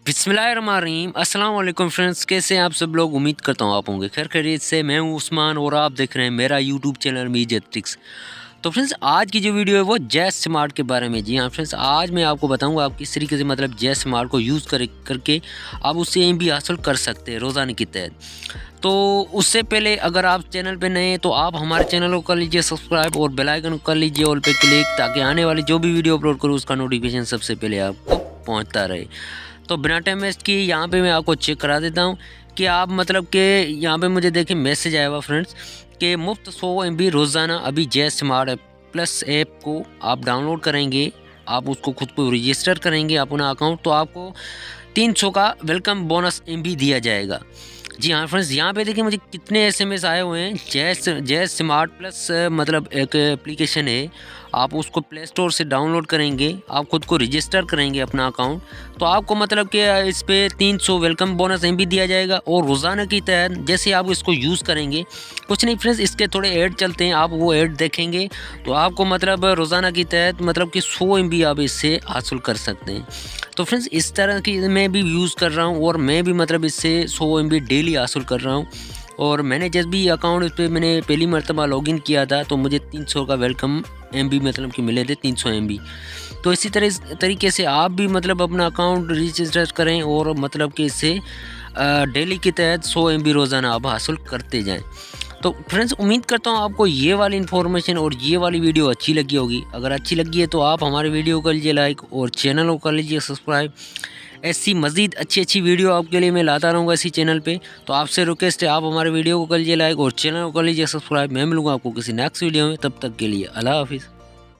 बिस्मिल्लाहिर्रहमानिर्रहीम। अस्सलाम वालेकुम फ्रेंड्स, कैसे हैं आप सब लोग। उम्मीद करता हूँ आप होंगे खैर खैरियत से। मैं हूँ उस्मान और आप देख रहे हैं मेरा यूट्यूब चैनल मीडिया ट्रिक्स। तो फ्रेंड्स आज की जो वीडियो है वो जैस स्मार्ट के बारे में। जी हाँ फ्रेंड्स, आज मैं आपको बताऊंगा आप किस तरीके से मतलब जैस स्मार्ट को यूज़ करके आप उससे एमबी हासिल कर सकते हैं रोज़ाना के तहत। तो उससे पहले अगर आप चैनल पे नए हैं तो आप हमारे चैनल को कर लीजिए सब्सक्राइब और बेल आइकन कर लीजिए ऑल पे क्लिक, ताकि आने वाली जो भी वीडियो अपलोड करूँ उसका नोटिफिकेशन सबसे पहले आपको पहुँचता रहे। तो बिना टाइम वेस्ट किए यहाँ पे मैं आपको चेक करा देता हूँ कि आप मतलब कि यहाँ पे मुझे देखिए मैसेज आया हुआ फ्रेंड्स कि मुफ्त 100 MB रोज़ाना अभी जैस स्मार्ट प्लस ऐप को आप डाउनलोड करेंगे, आप उसको खुद को रजिस्टर करेंगे अपना अकाउंट, तो आपको 300 का वेलकम बोनस MB दिया जाएगा। जी हाँ फ्रेंड्स, यहाँ पे देखिए मुझे कितने SMS आए हुए हैं। जैस स्मार्ट प्लस मतलब एक एप्लीकेशन है, आप उसको प्ले स्टोर से डाउनलोड करेंगे, आप खुद को रजिस्टर करेंगे अपना अकाउंट, तो आपको मतलब कि इस पे 300 वेलकम बोनस MB दिया जाएगा। और रोज़ाना की तहत जैसे आप इसको यूज़ करेंगे, कुछ नहीं फ्रेंड्स, इसके थोड़े ऐड चलते हैं, आप वो ऐड देखेंगे तो आपको मतलब रोज़ाना की तहत मतलब कि 100 MB आप इससे हासिल कर सकते हैं। तो फ्रेंड्स इस तरह की मैं भी यूज़ कर रहा हूँ और मैं भी मतलब इससे 100 MB डेली हासिल कर रहा हूँ। और मैंने जब भी अकाउंट इस पर मैंने पहली मरतबा लॉगिन किया था तो मुझे 300 का वेलकम MB मतलब कि मिले थे 300 MB। तो इसी तरीके से आप भी मतलब अपना अकाउंट रजिस्टर करें और मतलब कि इससे डेली के तहत 100 MB रोज़ाना आप हासिल करते जाएं। तो फ्रेंड्स उम्मीद करता हूँ आपको ये वाली इन्फॉर्मेशन और ये वाली वीडियो अच्छी लगी होगी। अगर अच्छी लगी है तो आप हमारे वीडियो को कर लीजिए लाइक और चैनल को कर लीजिए सब्सक्राइब। ऐसी मज़ीद अच्छी अच्छी वीडियो आपके लिए मैं लाता रहूँगा इसी चैनल पे। तो आपसे रिक्वेस्ट है आप हमारे वीडियो को कर लीजिए लाइक और चैनल को कर लीजिए सब्सक्राइब। मैं मिलूँगा आपको किसी नेक्स्ट वीडियो में, तब तक के लिए अल्लाह हाफिज़।